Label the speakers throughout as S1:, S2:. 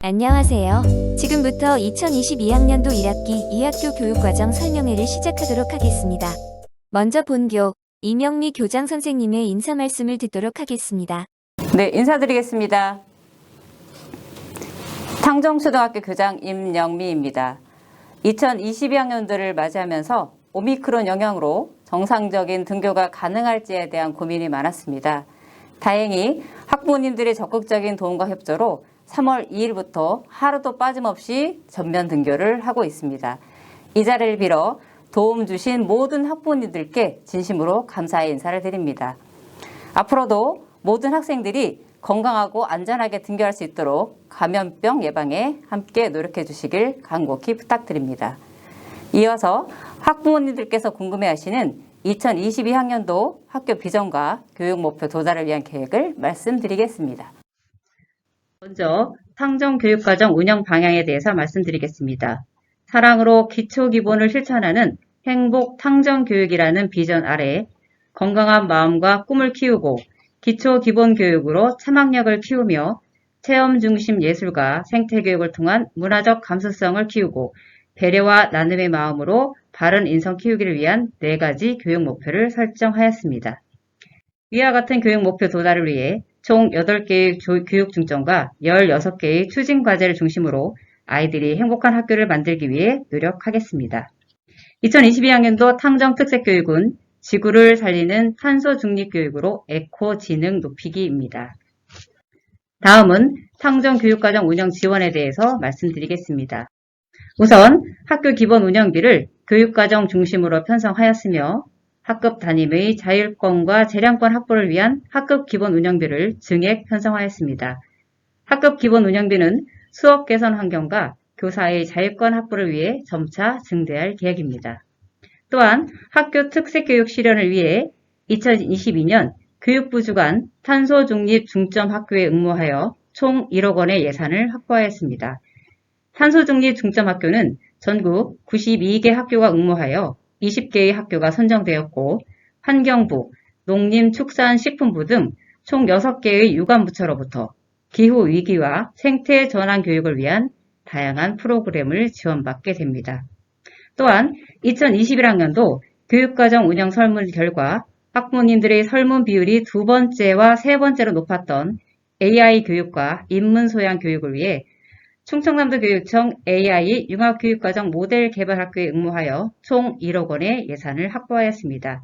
S1: 안녕하세요. 지금부터 2022학년도 1학기 2학교 교육과정 설명회를 시작하도록 하겠습니다. 먼저 본교 이명미 교장 선생님의 인사 말씀을 듣도록 하겠습니다.
S2: 네, 인사드리겠습니다. 탕정초등학교 교장 임영미입니다. 2022학년도를 맞이하면서 오미크론 영향으로 정상적인 등교가 가능할지에 대한 고민이 많았습니다. 다행히 학부모님들의 적극적인 도움과 협조로 3월 2일부터 하루도 빠짐없이 전면 등교를 하고 있습니다. 이 자리를 빌어 도움 주신 모든 학부모님들께 진심으로 감사의 인사를 드립니다. 앞으로도 모든 학생들이 건강하고 안전하게 등교할 수 있도록 감염병 예방에 함께 노력해 주시길 간곡히 부탁드립니다. 이어서 학부모님들께서 궁금해하시는 2022학년도 학교 비전과 교육 목표 도달을 위한 계획을 말씀드리겠습니다. 먼저 탕정교육과정 운영 방향에 대해서 말씀드리겠습니다. 사랑으로 기초 기본을 실천하는 행복 탕정교육이라는 비전 아래 건강한 마음과 꿈을 키우고 기초 기본 교육으로 참학력을 키우며 체험 중심 예술과 생태교육을 통한 문화적 감수성을 키우고 배려와 나눔의 마음으로 바른 인성 키우기를 위한 4가지 교육 목표를 설정하였습니다. 위와 같은 교육 목표 도달을 위해 총 8개의 교육 중점과 16개의 추진 과제를 중심으로 아이들이 행복한 학교를 만들기 위해 노력하겠습니다. 2022학년도 탕정 특색교육은 지구를 살리는 탄소 중립 교육으로 에코 지능 높이기입니다. 다음은 탕정 교육과정 운영 지원에 대해서 말씀드리겠습니다. 우선 학교 기본 운영비를 교육과정 중심으로 편성하였으며 학급 담임의 자율권과 재량권 확보를 위한 학급 기본 운영비를 증액 편성하였습니다. 학급 기본 운영비는 수업 개선 환경과 교사의 자율권 확보를 위해 점차 증대할 계획입니다. 또한 학교 특색교육 실현을 위해 2022년 교육부 주관 탄소 중립 중점 학교에 응모하여 총 1억 원의 예산을 확보하였습니다. 탄소 중립 중점 학교는 전국 92개 학교가 응모하여 20개의 학교가 선정되었고 환경부, 농림축산식품부 등 총 6개의 유관부처로부터 기후위기와 생태전환 교육을 위한 다양한 프로그램을 지원받게 됩니다. 또한 2021학년도 교육과정 운영 설문 결과 학부모님들의 설문 비율이 2번째와 3번째로 높았던 AI 교육과 인문소양 교육을 위해 충청남도 교육청 AI 융합교육과정 모델 개발학교에 응모하여 총 1억 원의 예산을 확보하였습니다.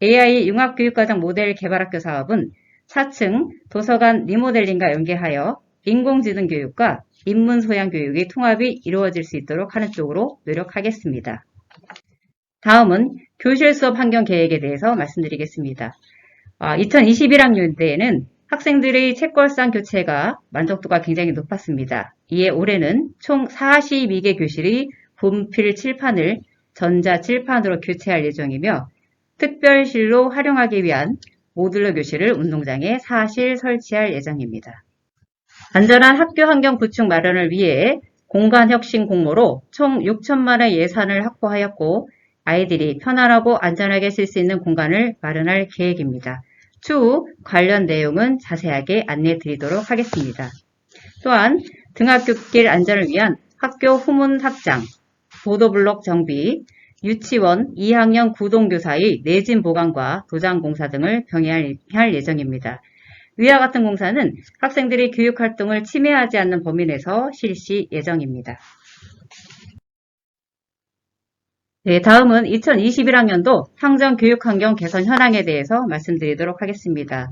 S2: AI 융합교육과정 모델 개발학교 사업은 4층 도서관 리모델링과 연계하여 인공지능 교육과 인문소양 교육의 통합이 이루어질 수 있도록 하는 쪽으로 노력하겠습니다. 다음은 교실 수업 환경 계획에 대해서 말씀드리겠습니다. 2021학년대에는 학생들의 책걸상 교체가 만족도가 굉장히 높았습니다. 이에 올해는 총 42개 교실의 분필 칠판을 전자 칠판으로 교체할 예정이며 특별실로 활용하기 위한 모듈러 교실을 운동장에 4실 설치할 예정입니다. 안전한 학교 환경 구축 마련을 위해 공간혁신 공모로 총 6천만 원의 예산을 확보하였고 아이들이 편안하고 안전하게 쓸 수 있는 공간을 마련할 계획입니다. 추후 관련 내용은 자세하게 안내해 드리도록 하겠습니다. 또한 등하굣길 안전을 위한 학교 후문 확장, 보도블록 정비, 유치원 2학년 구동교사의 내진 보강과 도장 공사 등을 병행할 예정입니다. 위와 같은 공사는 학생들이 교육활동을 침해하지 않는 범위 내에서 실시 예정입니다. 네, 다음은 2021학년도 탕정 교육환경 개선 현황에 대해서 말씀드리도록 하겠습니다.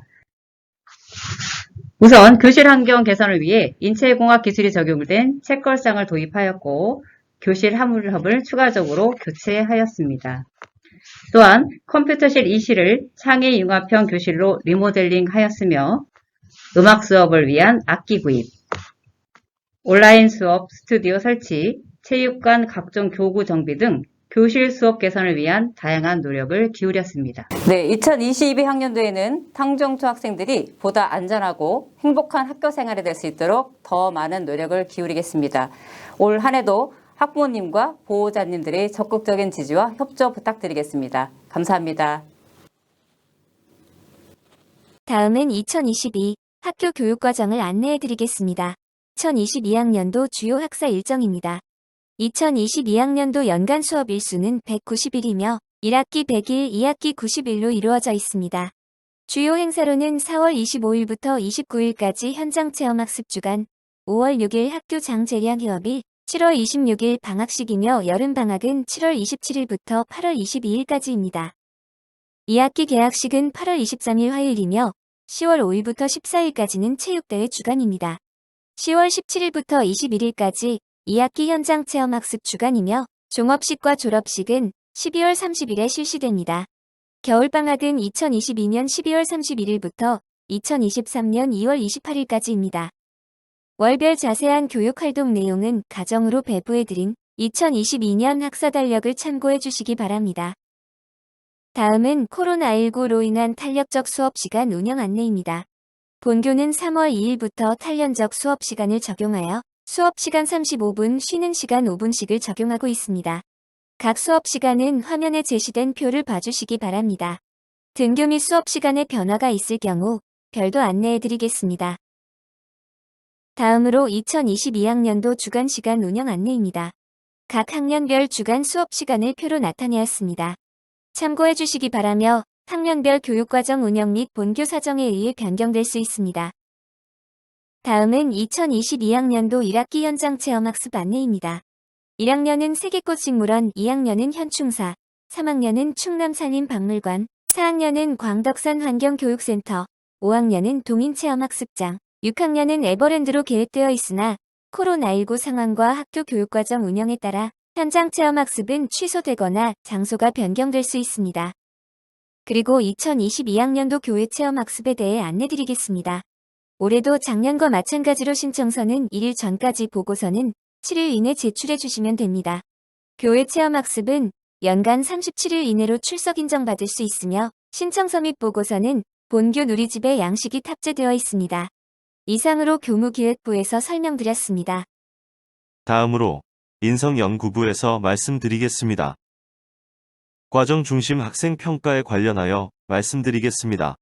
S2: 우선 교실 환경 개선을 위해 인체공학 기술이 적용된 책걸상을 도입하였고 교실 화물hub을 추가적으로 교체하였습니다. 또한 컴퓨터실 2실을 창의 융합형 교실로 리모델링 하였으며 음악 수업을 위한 악기 구입, 온라인 수업 스튜디오 설치, 체육관 각종 교구 정비 등 교실 수업 개선을 위한 다양한 노력을 기울였습니다. 네, 2022학년도에는 탕정초 학생들이 보다 안전하고 행복한 학교 생활이 될 수 있도록 더 많은 노력을 기울이겠습니다. 올 한 해도 학부모님과 보호자님들의 적극적인 지지와 협조 부탁드리겠습니다. 감사합니다.
S1: 다음은 2022 학교 교육과정을 안내해 드리겠습니다. 2022학년도 주요 학사 일정입니다. 2022학년도 연간 수업 일수는 190일이며 1학기 100일, 2학기 90일로 이루어져 있습니다. 주요 행사로는 4월 25일부터 29일까지 현장체험학습 주간, 5월 6일 학교 장재량 휴업일, 7월 26일 방학식이며 여름방학은 7월 27일부터 8월 22일까지입니다. 2학기 개학식은 8월 23일 화요일이며 10월 5일부터 14일까지는 체육대회 주간입니다. 10월 17일부터 21일까지 2학기 현장체험학습 주간이며 종업식과 졸업식은 12월 30일에 실시됩니다. 겨울방학은 2022년 12월 31일부터 2023년 2월 28일까지입니다. 월별 자세한 교육활동 내용은 가정으로 배부해드린 2022년 학사 달력을 참고해 주시기 바랍니다. 다음은 코로나19로 인한 탄력적 수업시간 운영 안내입니다. 본교는 3월 2일부터 탄력적 수업시간을 적용하여 수업시간 35분, 쉬는 시간 5분씩을 적용하고 있습니다. 각 수업시간은 화면에 제시된 표를 봐주시기 바랍니다. 등교 및 수업시간에 변화가 있을 경우 별도 안내해드리겠습니다. 다음으로 2022학년도 주간시간 운영 안내입니다. 각 학년별 주간 수업시간을 표로 나타내었습니다. 참고해 주시기 바라며 학년별 교육과정 운영 및 본교 사정에 의해 변경될 수 있습니다. 다음은 2022학년도 1학기 현장체험학습 안내입니다. 1학년은 세계꽃식물원, 2학년은 현충사, 3학년은 충남산림박물관, 4학년은 광덕산 환경교육센터, 5학년은 동인체험학습장, 6학년은 에버랜드로 계획되어 있으나 코로나19 상황과 학교 교육과정 운영에 따라 현장체험학습은 취소되거나 장소가 변경될 수 있습니다. 그리고 2022학년도 교회체험학습에 대해 안내드리겠습니다. 올해도 작년과 마찬가지로 신청서는 1일 전까지 보고서는 7일 이내 제출해 주시면 됩니다. 교회체험학습은 연간 37일 이내로 출석 인정받을 수 있으며 신청서 및 보고서는 본교 누리집에 양식이 탑재되어 있습니다. 이상으로 교무기획부에서 설명드렸습니다.
S3: 다음으로 인성연구부에서 말씀드리겠습니다. 과정 중심 학생 평가에 관련하여 말씀드리겠습니다.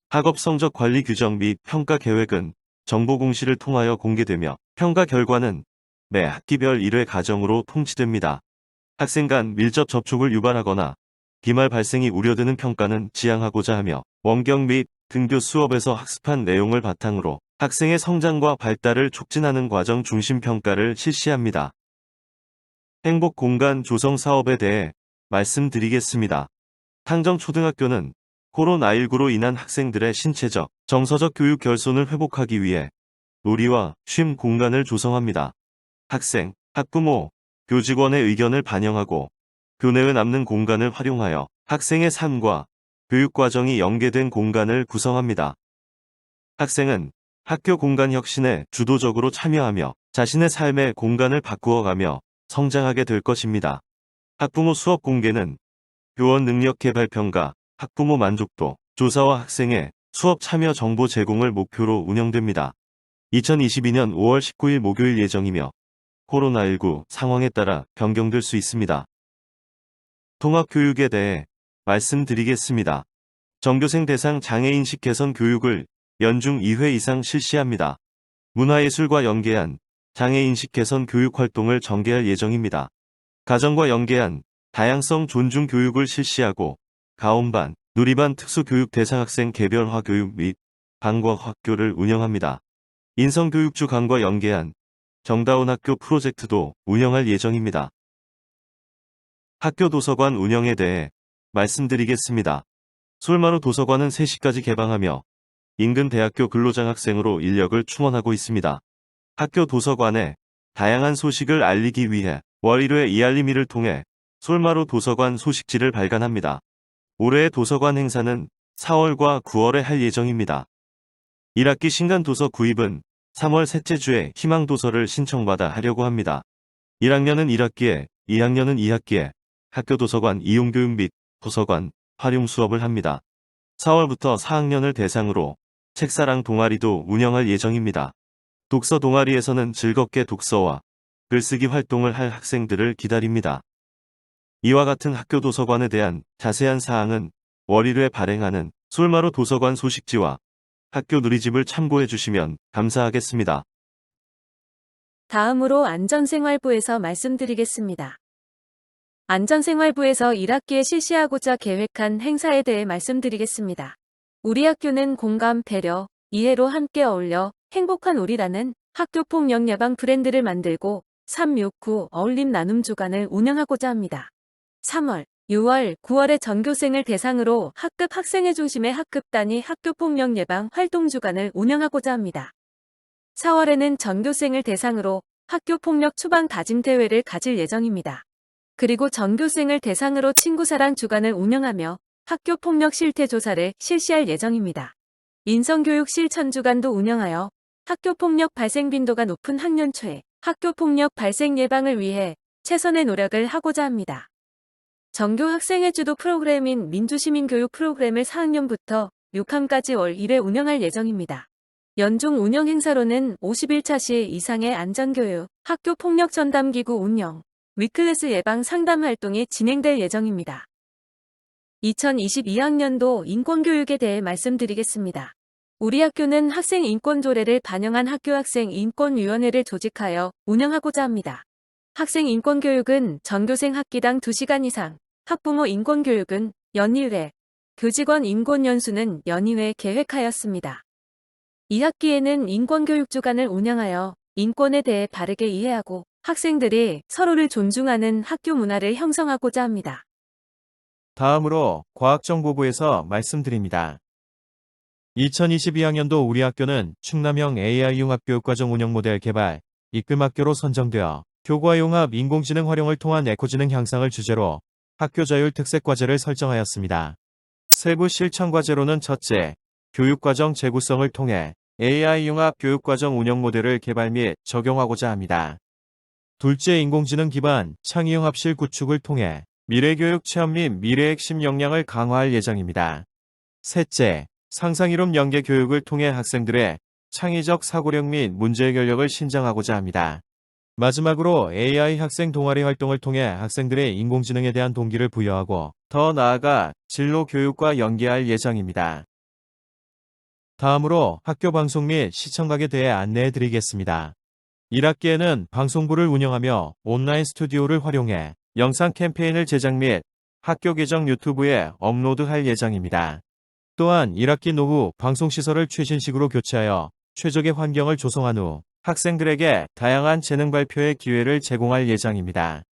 S3: 학업 성적 관리 규정 및 평가 계획은 정보 공시를 통하여 공개되며 평가 결과는 매 학기별 1회 과정으로 통치됩니다. 학생 간 밀접 접촉을 유발하거나 기말 발생이 우려되는 평가는 지양하고자 하며 원격 및 등교 수업에서 학습한 내용을 바탕으로 학생의 성장과 발달을 촉진하는 과정 중심 평가를 실시합니다. 행복 공간 조성 사업에 대해 말씀드리겠습니다. 당정초등학교는 코로나19로 인한 학생들의 신체적, 정서적 교육 결손을 회복하기 위해 놀이와 쉼 공간을 조성합니다. 학생, 학부모, 교직원의 의견을 반영하고 교내에 남는 공간을 활용하여 학생의 삶과 교육 과정이 연계된 공간을 구성합니다. 학생은 학교 공간 혁신에 주도적으로 참여하며 자신의 삶의 공간을 바꾸어가며 성장하게 될 것입니다. 학부모 수업 공개는 교원 능력 개발 평가, 학부모 만족도 조사와 학생의 수업 참여 정보 제공을 목표로 운영됩니다. 2022년 5월 19일 목요일 예정이며 코로나19 상황에 따라 변경될 수 있습니다. 통합교육에 대해 말씀드리겠습니다. 전교생 대상 장애인식 개선 교육을 연중 2회 이상 실시합니다. 문화예술과 연계한 장애인식 개선 교육 활동을 전개할 예정입니다. 가정과 연계한 다양성 존중 교육을 실시하고 가온반, 누리반 특수교육 대상 학생 개별화 교육 및 방과후 학교를 운영합니다. 인성교육주 강과 연계한 정다운 학교 프로젝트도 운영할 예정입니다. 학교 도서관 운영에 대해 말씀드리겠습니다. 솔마루 도서관은 3시까지 개방하며 인근 대학교 근로장학생으로 인력을 충원하고 있습니다. 학교 도서관에 다양한 소식을 알리기 위해 월 1회 이알림이를 통해 솔마루 도서관 소식지를 발간합니다. 올해의 도서관 행사는 4월과 9월에 할 예정입니다. 1학기 신간도서 구입은 3월 셋째 주에 희망도서를 신청받아 하려고 합니다. 1학년은 1학기에, 2학년은 2학기에 학교 도서관 이용교육 및 도서관 활용 수업을 합니다. 4월부터 4학년을 대상으로 책사랑 동아리도 운영할 예정입니다. 독서 동아리에서는 즐겁게 독서와 글쓰기 활동을 할 학생들을 기다립니다. 이와 같은 학교 도서관에 대한 자세한 사항은 월 1회 발행하는 솔마루 도서관 소식지와 학교 누리집을 참고해 주시면 감사하겠습니다.
S4: 다음으로 안전생활부에서 말씀드리겠습니다. 안전생활부에서 1학기에 실시하고자 계획한 행사에 대해 말씀드리겠습니다. 우리 학교는 공감, 배려, 이해로 함께 어울려 행복한 우리라는 학교폭력 예방 브랜드를 만들고 369 어울림 나눔 주간을 운영하고자 합니다. 3월, 6월, 9월에 전교생을 대상으로 학급 학생회 중심의 학급 단위 학교폭력 예방 활동 주간을 운영하고자 합니다. 4월에는 전교생을 대상으로 학교폭력 추방 다짐 대회를 가질 예정입니다. 그리고 전교생을 대상으로 친구사랑 주간을 운영하며 학교폭력 실태 조사를 실시할 예정입니다. 인성교육 실천 주간도 운영하여 학교폭력 발생 빈도가 높은 학년 초에 학교폭력 발생 예방을 위해 최선의 노력을 하고자 합니다. 정교 학생회 주도 프로그램인 민주시민교육 프로그램을 4학년부터 6학년까지 월 1회 운영할 예정입니다. 연중 운영 행사로는 51차 시 이상의 안전교육, 학교폭력 전담기구 운영, 위클래스 예방 상담 활동이 진행될 예정입니다. 2022학년도 인권교육에 대해 말씀드리겠습니다. 우리 학교는 학생 인권 조례를 반영한 학교학생 인권위원회를 조직하여 운영하고자 합니다. 학생 인권교육은 전교생 학기당 2시간 이상, 학부모 인권교육은 연일회, 교직원 인권연수는 연이회 계획하였습니다. 2학기에는 인권교육 주간을 운영하여 인권에 대해 바르게 이해하고 학생들이 서로를 존중하는 학교 문화를 형성하고자 합니다.
S5: 다음으로 과학정보부에서 말씀드립니다. 2022학년도 우리 학교는 충남형 AI 융합교육과정 운영 모델 개발, 입금학교로 선정되어 교과융합 인공지능 활용을 통한 에코지능 향상을 주제로 학교 자율 특색 과제를 설정하였습니다. 세부 실천 과제로는 첫째, 교육과정 재구성을 통해 AI 융합 교육과정 운영 모델을 개발 및 적용하고자 합니다. 둘째, 인공지능 기반 창의융합실 구축을 통해 미래교육 체험 및 미래 핵심 역량을 강화할 예정입니다. 셋째, 상상이론 연계 교육을 통해 학생들의 창의적 사고력 및 문제해결력을 신장하고자 합니다. 마지막으로 AI 학생 동아리 활동을 통해 학생들의 인공지능에 대한 동기를 부여하고 더 나아가 진로 교육과 연계할 예정입니다. 다음으로 학교 방송 및 시청각에 대해 안내해 드리겠습니다. 1학기에는 방송부를 운영하며 온라인 스튜디오를 활용해 영상 캠페인을 제작 및 학교 계정 유튜브에 업로드할 예정입니다. 또한 1학기 노후 방송시설을 최신식으로 교체하여 최적의 환경을 조성한 후 학생들에게 다양한 재능 발표의 기회를 제공할 예정입니다.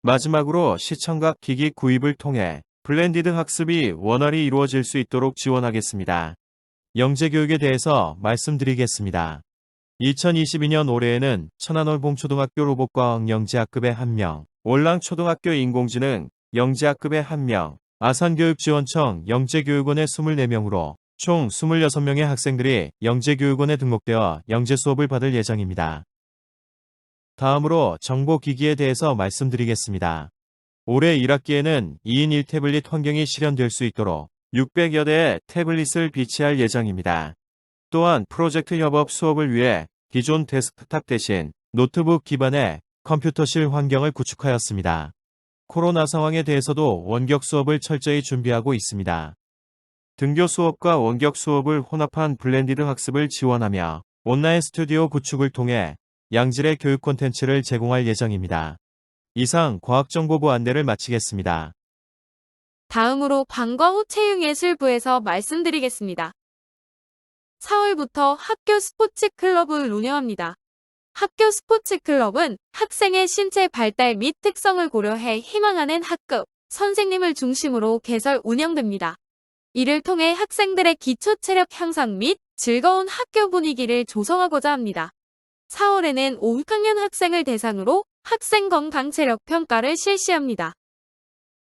S5: 마지막으로 시청각 기기 구입을 통해 블렌디드 학습이 원활히 이루어질 수 있도록 지원하겠습니다. 영재교육에 대해서 말씀드리겠습니다. 2022년 올해에는 천안월봉초등학교 로봇과학 영재학급에 1명, 올랑초등학교 인공지능 영재학급에 1명, 아산교육지원청 영재교육원에 24명으로 총 26명의 학생들이 영재교육원에 등록되어 영재 수업을 받을 예정입니다. 다음으로 정보기기에 대해서 말씀드리겠습니다. 올해 1학기에는 2인 1태블릿 환경이 실현될 수 있도록 600여 대의 태블릿을 비치할 예정입니다. 또한 프로젝트 협업 수업을 위해 기존 데스크탑 대신 노트북 기반의 컴퓨터실 환경을 구축하였습니다. 코로나 상황에 대해서도 원격 수업을 철저히 준비하고 있습니다. 등교 수업과 원격 수업을 혼합한 블렌디드 학습을 지원하며 온라인 스튜디오 구축을 통해 양질의 교육 콘텐츠를 제공할 예정입니다. 이상 과학정보부 안내를 마치겠습니다.
S6: 다음으로 방과후 체육예술부에서 말씀드리겠습니다. 4월부터 학교 스포츠 클럽을 운영합니다. 학교 스포츠 클럽은 학생의 신체 발달 및 특성을 고려해 희망하는 학급, 선생님을 중심으로 개설 운영됩니다. 이를 통해 학생들의 기초 체력 향상 및 즐거운 학교 분위기를 조성하고자 합니다. 4월에는 5학년 학생을 대상으로 학생 건강 체력 평가를 실시합니다.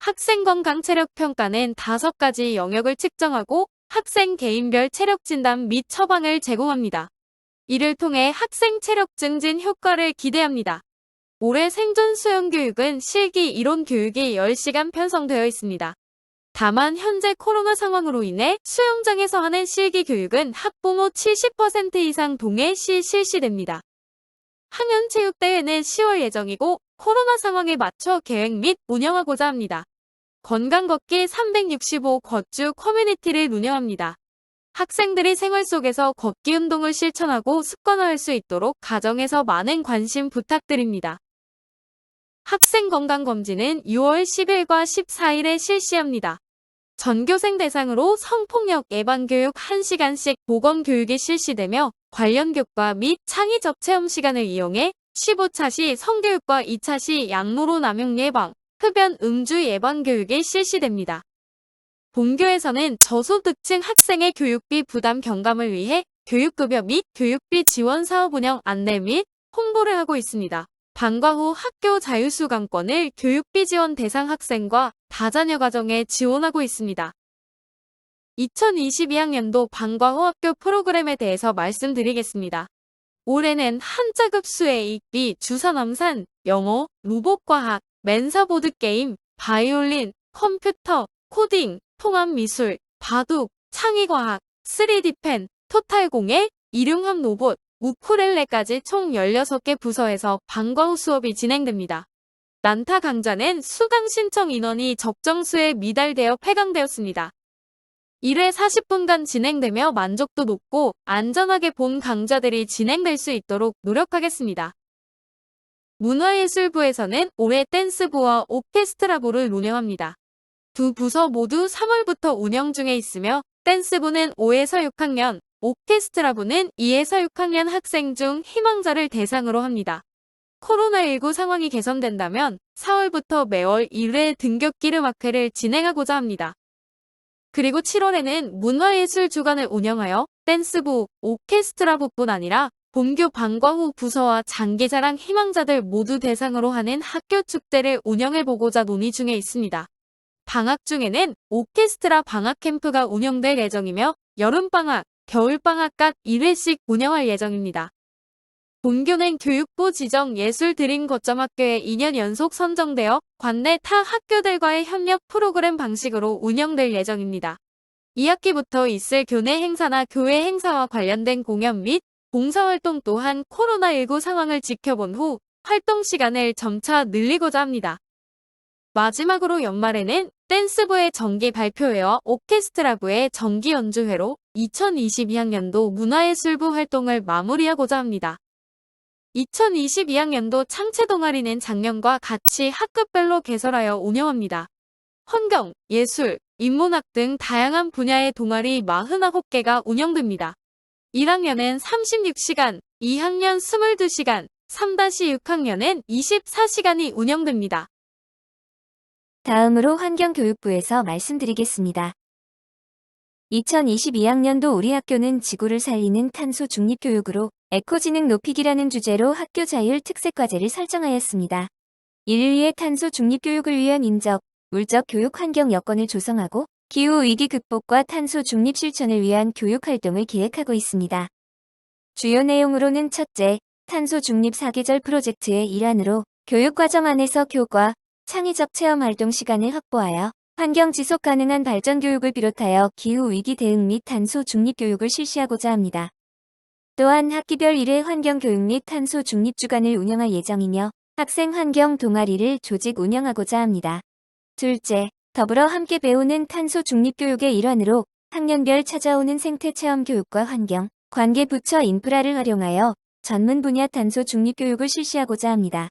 S6: 학생 건강 체력 평가는 5가지 영역을 측정하고 학생 개인별 체력 진단 및 처방을 제공합니다. 이를 통해 학생 체력 증진 효과를 기대합니다. 올해 생존 수영 교육은 실기 이론 교육이 10시간 편성되어 있습니다. 다만 현재 코로나 상황으로 인해 수영장에서 하는 실기 교육은 학부모 70% 이상 동의 시 실시됩니다. 학년체육대회는 10월 예정이고 코로나 상황에 맞춰 계획 및 운영하고자 합니다. 건강걷기 365 걷주 커뮤니티를 운영합니다. 학생들이 생활 속에서 걷기 운동을 실천하고 습관화할 수 있도록 가정에서 많은 관심 부탁드립니다. 학생 건강검진은 6월 10일과 14일에 실시합니다. 전교생 대상으로 성폭력 예방교육 1시간씩 보건교육이 실시되며 관련 교과 및 창의적 체험 시간을 이용해 15차 시 성교육과 2차 시 약물로 남용 예방, 흡연 음주 예방 교육이 실시됩니다. 본교에서는 저소득층 학생의 교육비 부담 경감을 위해 교육급여 및 교육비 지원 사업 운영 안내 및 홍보를 하고 있습니다. 방과 후 학교 자유수강권을 교육비 지원 대상 학생과 다자녀 가정에 지원하고 있습니다. 2022학년도 방과 후 학교 프로그램에 대해서 말씀드리겠습니다. 올해는 한자급 수의 읽기, 주사남산, 영어, 로봇과학, 멘사 보드게임, 바이올린, 컴퓨터, 코딩, 통합미술, 바둑, 창의과학, 3D펜, 토탈공예, 일용함 로봇, 우쿨렐레까지 총 16개 부서에서 방과 후 수업이 진행됩니다. 난타 강좌는 수강 신청 인원이 적정 수에 미달되어 폐강되었습니다. 1회 40분간 진행되며 만족도 높고 안전하게 본 강좌들이 진행될 수 있도록 노력하겠습니다. 문화예술부에서는 올해 댄스부와 오케스트라부를 운영합니다. 두 부서 모두 3월부터 운영 중에 있으며 댄스부는 5에서 6학년, 오케스트라부는 2에서 6학년 학생 중 희망자를 대상으로 합니다. 코로나19 상황이 개선된다면 4월부터 매월 1회 등교기름 학회를 진행하고자 합니다. 그리고 7월에는 문화예술 주간을 운영하여 댄스부, 오케스트라부뿐 아니라 본교 방과 후 부서와 장기자랑 희망자들 모두 대상으로 하는 학교 축제를 운영해보고자 논의 중에 있습니다. 방학 중에는 오케스트라 방학 캠프가 운영될 예정이며 여름방학, 겨울방학 각 1회씩 운영할 예정입니다. 본교는 교육부 지정 예술 드림 거점 학교에 2년 연속 선정되어 관내 타 학교들과의 협력 프로그램 방식으로 운영될 예정입니다. 2학기부터 있을 교내 행사나 교회 행사와 관련된 공연 및 봉사활동 또한 코로나19 상황을 지켜본 후 활동 시간을 점차 늘리고자 합니다. 마지막으로 연말에는 댄스부의 정기 발표회와 오케스트라부의 정기 연주회로 2022학년도 문화예술부 활동을 마무리하고자 합니다. 2022학년도 창체 동아리는 작년과 같이 학급별로 개설하여 운영합니다. 환경, 예술, 인문학 등 다양한 분야의 동아리 49개가 운영됩니다. 1학년은 36시간, 2학년 22시간, 3-6학년은 24시간이 운영됩니다.
S1: 다음으로 환경교육부에서 말씀드리겠습니다. 2022학년도 우리 학교는 지구를 살리는 탄소 중립 교육으로 에코지능 높이기라는 주제로 학교 자율 특색 과제를 설정하였습니다. 이를 위해 탄소 중립 교육을 위한 인적, 물적 교육 환경 여건을 조성하고 기후 위기 극복과 탄소 중립 실천을 위한 교육 활동을 기획하고 있습니다. 주요 내용으로는 첫째, 탄소 중립 4계절 프로젝트의 일환으로 교육과정 안에서 교과, 창의적 체험 활동 시간을 확보하여 환경 지속 가능한 발전 교육을 비롯하여 기후 위기 대응 및 탄소 중립 교육을 실시하고자 합니다. 또한 학기별 1회 환경 교육 및 탄소 중립 주간을 운영할 예정이며 학생 환경 동아리를 조직 운영하고자 합니다. 둘째, 더불어 함께 배우는 탄소 중립 교육의 일환으로 학년별 찾아오는 생태 체험 교육과 환경, 관계 부처 인프라를 활용하여 전문 분야 탄소 중립 교육을 실시하고자 합니다.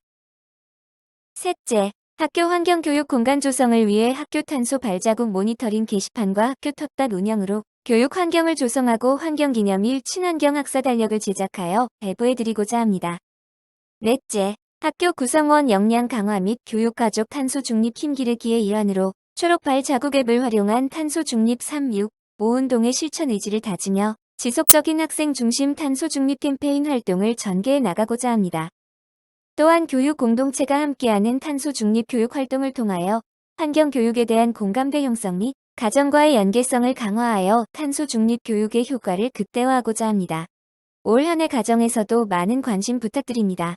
S1: 셋째, 학교 환경교육 공간 조성을 위해 학교 탄소 발자국 모니터링 게시판과 학교 텃밭 운영으로 교육 환경을 조성하고 환경기념일 친환경 학사 달력을 제작하여 배부해드리고자 합니다. 넷째, 학교 구성원 역량 강화 및 교육가족 탄소 중립 힘기르기의 일환으로 초록 발자국 앱을 활용한 탄소 중립 3.6 5운동의 실천 의지를 다지며 지속적인 학생 중심 탄소 중립 캠페인 활동을 전개해 나가고자 합니다. 또한 교육 공동체가 함께하는 탄소 중립 교육 활동을 통하여 환경 교육에 대한 공감대 형성 및 가정과의 연계성을 강화하여 탄소 중립 교육의 효과를 극대화하고자 합니다. 올 한 해 가정에서도 많은 관심 부탁드립니다.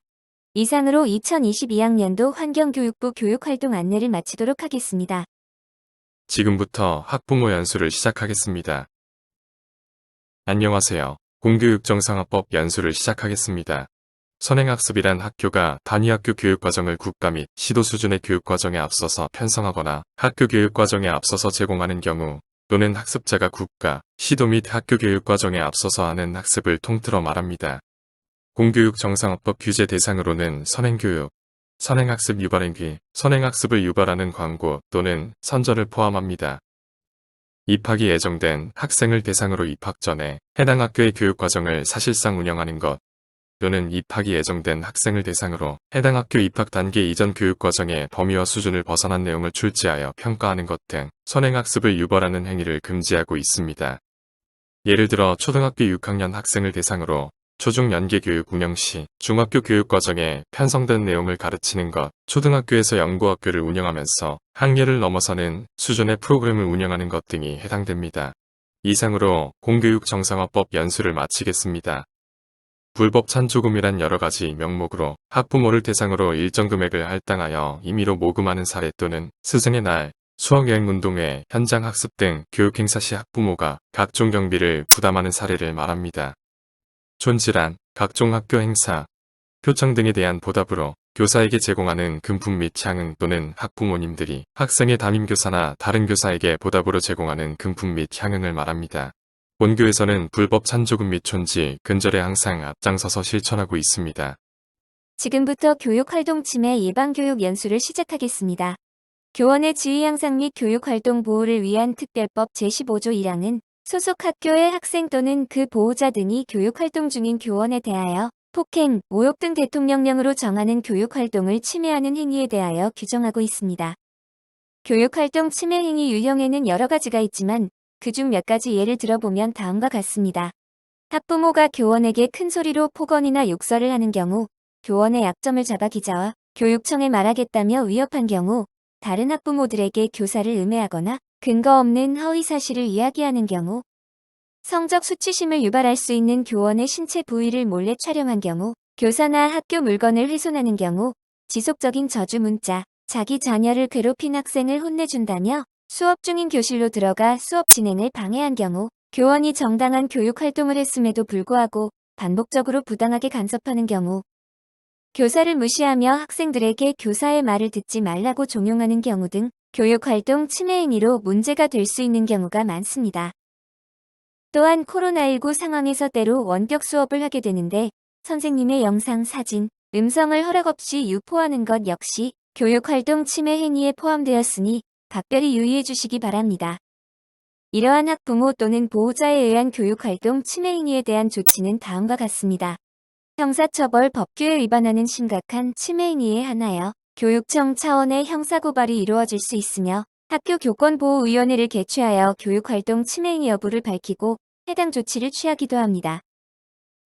S1: 이상으로 2022학년도 환경교육부 교육활동 안내를 마치도록 하겠습니다.
S7: 지금부터 학부모 연수를 시작하겠습니다. 안녕하세요. 공교육정상화법 연수를 시작하겠습니다. 선행학습이란 학교가 단위학교 교육과정을 국가 및 시도 수준의 교육과정에 앞서서 편성하거나 학교 교육과정에 앞서서 제공하는 경우 또는 학습자가 국가, 시도 및 학교 교육 과정에 앞서서 하는 학습을 통틀어 말합니다. 공교육 정상화법 규제 대상으로는 선행교육, 선행학습 유발행위, 선행학습을 유발하는 광고 또는 선전을 포함합니다. 입학이 예정된 학생을 대상으로 입학 전에 해당 학교의 교육과정을 사실상 운영하는 것, 또는 입학이 예정된 학생을 대상으로 해당 학교 입학 단계 이전 교육과정의 범위와 수준을 벗어난 내용을 출제하여 평가하는 것 등 선행학습을 유발하는 행위를 금지하고 있습니다. 예를 들어 초등학교 6학년 학생을 대상으로 초중 연계교육 운영 시 중학교 교육과정에 편성된 내용을 가르치는 것, 초등학교에서 연구학교를 운영하면서 학예를 넘어서는 수준의 프로그램을 운영하는 것 등이 해당됩니다. 이상으로 공교육 정상화법 연수를 마치겠습니다. 불법 찬조금이란 여러 가지 명목으로 학부모를 대상으로 일정 금액을 할당하여 임의로 모금하는 사례 또는 스승의 날, 수학여행 운동회, 현장 학습 등 교육행사 시 학부모가 각종 경비를 부담하는 사례를 말합니다. 촌질환, 각종 학교 행사, 표창 등에 대한 보답으로 교사에게 제공하는 금품 및 향응 또는 학부모님들이 학생의 담임교사나 다른 교사에게 보답으로 제공하는 금품 및 향응을 말합니다. 본교에서는 불법 찬조금 및 촌지, 근절에 항상 앞장서서 실천하고 있습니다.
S1: 지금부터 교육활동 침해 예방교육 연수를 시작하겠습니다. 교원의 지위 향상 및 교육활동 보호를 위한 특별법 제15조 1항은 소속 학교의 학생 또는 그 보호자 등이 교육활동 중인 교원에 대하여 폭행, 모욕 등 대통령령으로 정하는 교육활동을 침해하는 행위에 대하여 규정하고 있습니다. 교육활동 침해 행위 유형에는 여러 가지가 있지만 그중 몇 가지 예를 들어보면 다음과 같습니다. 학부모가 교원에게 큰 소리로 폭언이나 욕설을 하는 경우, 교원의 약점을 잡아 기자와 교육청에 말하겠다며 위협한 경우, 다른 학부모들에게 교사를 음해하거나 근거 없는 허위 사실을 이야기하는 경우, 성적 수치심을 유발할 수 있는 교원의 신체 부위를 몰래 촬영한 경우, 교사나 학교 물건을 훼손하는 경우, 지속적인 저주 문자, 자기 자녀를 괴롭힌 학생을 혼내준다며 수업 중인 교실로 들어가 수업 진행을 방해한 경우, 교원이 정당한 교육 활동을 했음에도 불구하고 반복적으로 부당하게 간섭하는 경우, 교사를 무시하며 학생들에게 교사의 말을 듣지 말라고 종용하는 경우 등 교육활동 침해 행위로 문제가 될 수 있는 경우가 많습니다. 또한 코로나19 상황에서 때로 원격 수업을 하게 되는데 선생님의 영상, 사진, 음성을 허락 없이 유포하는 것 역시 교육활동 침해 행위에 포함되었으니 각별히 유의해 주시기 바랍니다. 이러한 학부모 또는 보호자에 의한 교육활동 침해 행위에 대한 조치는 다음과 같습니다. 형사처벌 법규에 위반하는 심각한 침해 행위에 한하여 교육청 차원의 형사고발이 이루어질 수 있으며 학교 교권보호위원회를 개최하여 교육활동 침해 행위 여부를 밝히고 해당 조치를 취하기도 합니다.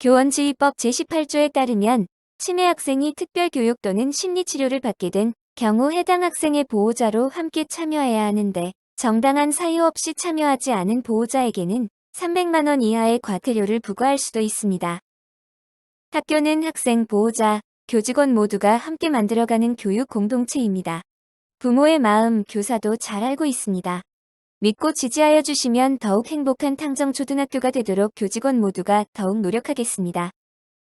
S1: 교원지휘법 제18조에 따르면 침해 학생이 특별교육 또는 심리치료를 받게 된 경우 해당 학생의 보호자로 함께 참여해야 하는데 정당한 사유 없이 참여하지 않은 보호자에게는 300만 원 이하의 과태료를 부과할 수도 있습니다. 학교는 학생, 보호자, 교직원 모두가 함께 만들어가는 교육 공동체입니다. 부모의 마음, 교사도 잘 알고 있습니다. 믿고 지지하여 주시면 더욱 행복한 탕정초등학교가 되도록 교직원 모두가 더욱 노력하겠습니다.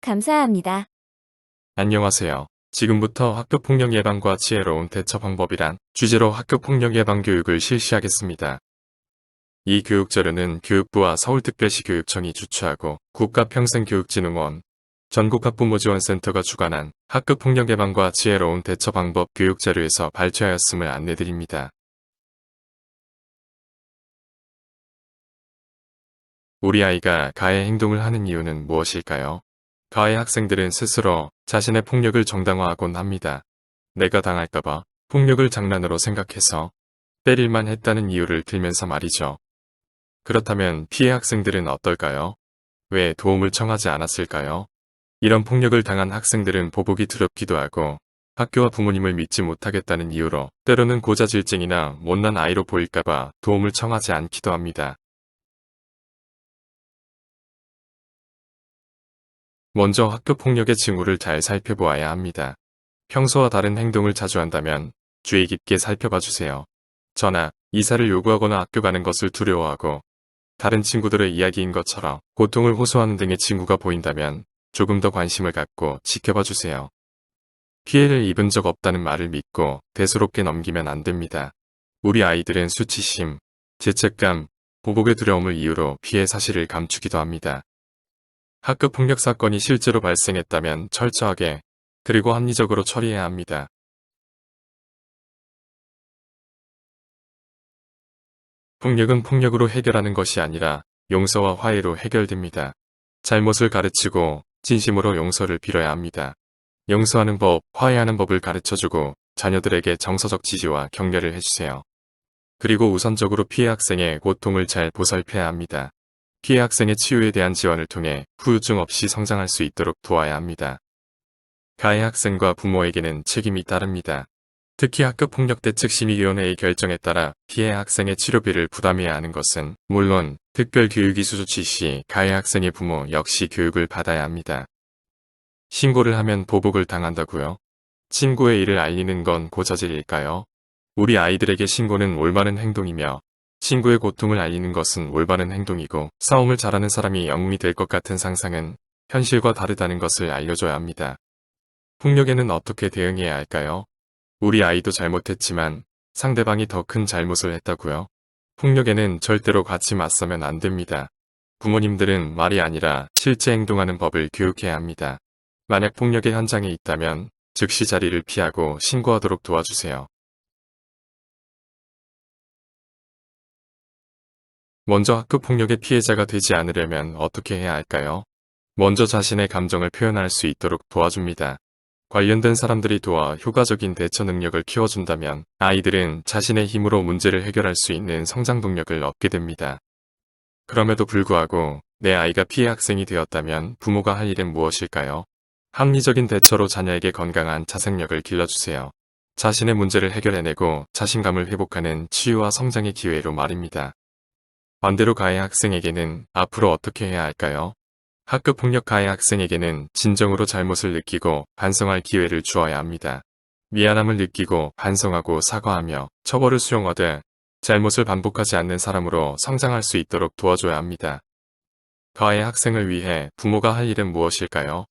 S1: 감사합니다.
S7: 안녕하세요. 지금부터 학교폭력 예방과 지혜로운 대처 방법이란 주제로 학교폭력 예방 교육을 실시하겠습니다. 이 교육 자료는 교육부와 서울특별시 교육청이 주최하고 국가평생교육진흥원, 전국학부모지원센터가 주관한 학교폭력 예방과 지혜로운 대처 방법 교육 자료에서 발췌하였음을 안내드립니다. 우리 아이가 가해 행동을 하는 이유는 무엇일까요? 가해 학생들은 스스로 자신의 폭력을 정당화하곤 합니다. 내가 당할까봐 폭력을 장난으로 생각해서 때릴만 했다는 이유를 들면서 말이죠. 그렇다면 피해 학생들은 어떨까요? 왜 도움을 청하지 않았을까요? 이런 폭력을 당한 학생들은 보복이 두렵기도 하고 학교와 부모님을 믿지 못하겠다는 이유로 때로는 고자질증이나 못난 아이로 보일까봐 도움을 청하지 않기도 합니다. 먼저 학교폭력의 징후를 잘 살펴보아야 합니다. 평소와 다른 행동을 자주 한다면 주의 깊게 살펴봐 주세요. 전학, 이사를 요구하거나 학교 가는 것을 두려워하고 다른 친구들의 이야기인 것처럼 고통을 호소하는 등의 징후가 보인다면 조금 더 관심을 갖고 지켜봐 주세요. 피해를 입은 적 없다는 말을 믿고 대수롭게 넘기면 안 됩니다. 우리 아이들은 수치심, 죄책감, 보복의 두려움을 이유로 피해 사실을 감추기도 합니다. 학교 폭력 사건이 실제로 발생했다면 철저하게 그리고 합리적으로 처리해야 합니다. 폭력은 폭력으로 해결하는 것이 아니라 용서와 화해로 해결됩니다. 잘못을 가르치고 진심으로 용서를 빌어야 합니다. 용서하는 법, 화해하는 법을 가르쳐주고 자녀들에게 정서적 지지와 격려를 해주세요. 그리고 우선적으로 피해 학생의 고통을 잘 보살펴야 합니다. 피해 학생의 치유에 대한 지원을 통해 후유증 없이 성장할 수 있도록 도와야 합니다. 가해 학생과 부모에게는 책임이 따릅니다. 특히 학교폭력대책심의위원회의 결정에 따라 피해 학생의 치료비를 부담해야 하는 것은 물론 특별교육이수 조치 시 가해 학생의 부모 역시 교육을 받아야 합니다. 신고를 하면 보복을 당한다고요? 친구의 일을 알리는 건 고자질일까요? 우리 아이들에게 신고는 올바른 행동이며 친구의 고통을 알리는 것은 올바른 행동이고 싸움을 잘하는 사람이 영웅이 될 것 같은 상상은 현실과 다르다는 것을 알려줘야 합니다. 폭력에는 어떻게 대응해야 할까요? 우리 아이도 잘못했지만 상대방이 더 큰 잘못을 했다고요? 폭력에는 절대로 같이 맞서면 안 됩니다. 부모님들은 말이 아니라 실제 행동하는 법을 교육해야 합니다. 만약 폭력의 현장에 있다면 즉시 자리를 피하고 신고하도록 도와주세요. 먼저 학교폭력의 피해자가 되지 않으려면 어떻게 해야 할까요? 먼저 자신의 감정을 표현할 수 있도록 도와줍니다. 관련된 사람들이 도와 효과적인 대처 능력을 키워준다면 아이들은 자신의 힘으로 문제를 해결할 수 있는 성장 동력을 얻게 됩니다. 그럼에도 불구하고 내 아이가 피해 학생이 되었다면 부모가 할 일은 무엇일까요? 합리적인 대처로 자녀에게 건강한 자생력을 길러주세요. 자신의 문제를 해결해내고 자신감을 회복하는 치유와 성장의 기회로 말입니다. 반대로 가해 학생에게는 앞으로 어떻게 해야 할까요? 학교폭력 가해 학생에게는 진정으로 잘못을 느끼고 반성할 기회를 주어야 합니다. 미안함을 느끼고 반성하고 사과하며 처벌을 수용하되 잘못을 반복하지 않는 사람으로 성장할 수 있도록 도와줘야 합니다. 가해 학생을 위해 부모가 할 일은 무엇일까요?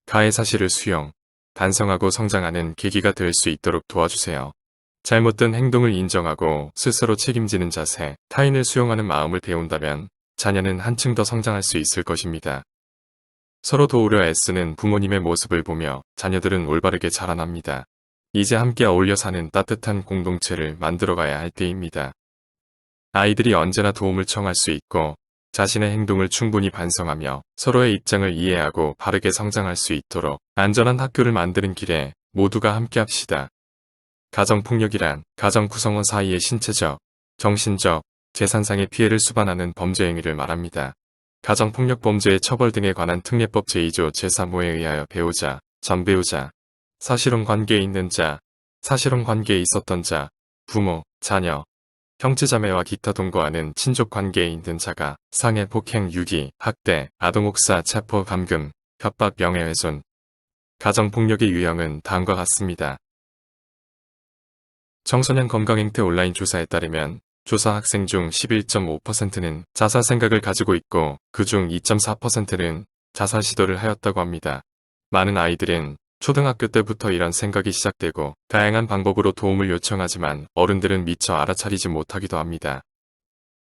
S7: 가해 사실을 수용, 반성하고 성장하는 계기가 될 수 있도록 도와주세요. 잘못된 행동을 인정하고 스스로 책임지는 자세, 타인을 수용하는 마음을 배운다면 자녀는 한층 더 성장할 수 있을 것입니다. 서로 도우려 애쓰는 부모님의 모습을 보며 자녀들은 올바르게 자라납니다. 이제 함께 어울려 사는 따뜻한 공동체를 만들어가야 할 때입니다. 아이들이 언제나 도움을 청할 수 있고 자신의 행동을 충분히 반성하며 서로의 입장을 이해하고 바르게 성장할 수 있도록 안전한 학교를 만드는 길에 모두가 함께합시다. 가정폭력이란 가정 구성원 사이의 신체적, 정신적, 재산상의 피해를 수반하는 범죄 행위를 말합니다. 가정폭력 범죄의 처벌 등에 관한 특례법 제2조 제3호에 의하여 배우자, 전배우자, 사실혼 관계에 있는 자, 사실혼 관계에 있었던 자, 부모, 자녀, 형제자매와 기타 동거하는 친족 관계에 있는 자가 상해, 폭행, 유기, 학대, 아동옥사, 체포, 감금, 협박, 명예훼손. 가정폭력의 유형은 다음과 같습니다. 청소년 건강행태 온라인 조사에 따르면 조사 학생 중 11.5%는 자살 생각을 가지고 있고 그중 2.4%는 자살 시도를 하였다고 합니다. 많은 아이들은 초등학교 때부터 이런 생각이 시작되고 다양한 방법으로 도움을 요청하지만 어른들은 미처 알아차리지 못하기도 합니다.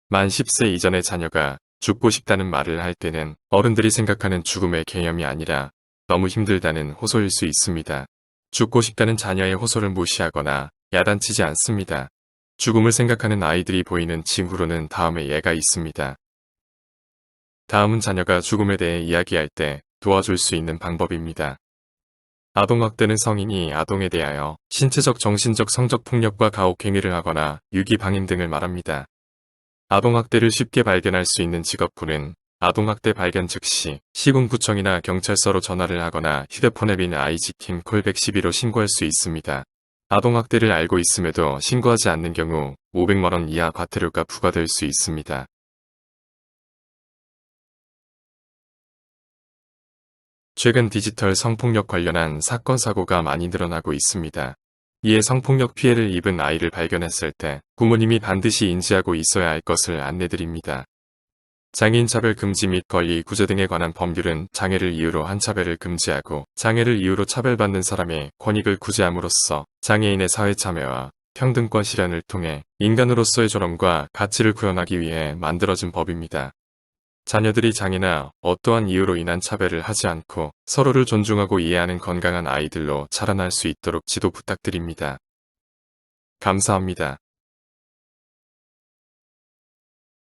S7: 만 10세 이전의 자녀가 죽고 싶다는 말을 할 때는 어른들이 생각하는 죽음의 개념이 아니라 너무 힘들다는 호소일 수 있습니다. 죽고 싶다는 자녀의 호소를 무시하거나 야단치지 않습니다. 죽음을 생각하는 아이들이 보이는 징후로는 다음의 예가 있습니다. 다음은 자녀가 죽음에 대해 이야기할 때 도와줄 수 있는 방법입니다. 아동학대는 성인이 아동에 대하여 신체적, 정신적, 성적 폭력과 가혹행위를 하거나 유기방임 등을 말합니다. 아동학대를 쉽게 발견할 수 있는 직업군은 아동학대 발견 즉시 시군구청이나 경찰서로 전화를 하거나 휴대폰에 빈 IG팀 콜 112로 신고할 수 있습니다. 아동학대를 알고 있음에도 신고하지 않는 경우 500만원 이하 과태료가 부과될 수 있습니다. 최근 디지털 성폭력 관련한 사건 사고가 많이 늘어나고 있습니다. 이에 성폭력 피해를 입은 아이를 발견했을 때 부모님이 반드시 인지하고 있어야 할 것을 안내드립니다. 장애인 차별 금지 및 권리 구제 등에 관한 법률은 장애를 이유로 한 차별을 금지하고 장애를 이유로 차별받는 사람의 권익을 구제함으로써 장애인의 사회 참여와 평등권 실현을 통해 인간으로서의 존엄과 가치를 구현하기 위해 만들어진 법입니다. 자녀들이 장애나 어떠한 이유로 인한 차별을 하지 않고 서로를 존중하고 이해하는 건강한 아이들로 자라날 수 있도록 지도 부탁드립니다. 감사합니다.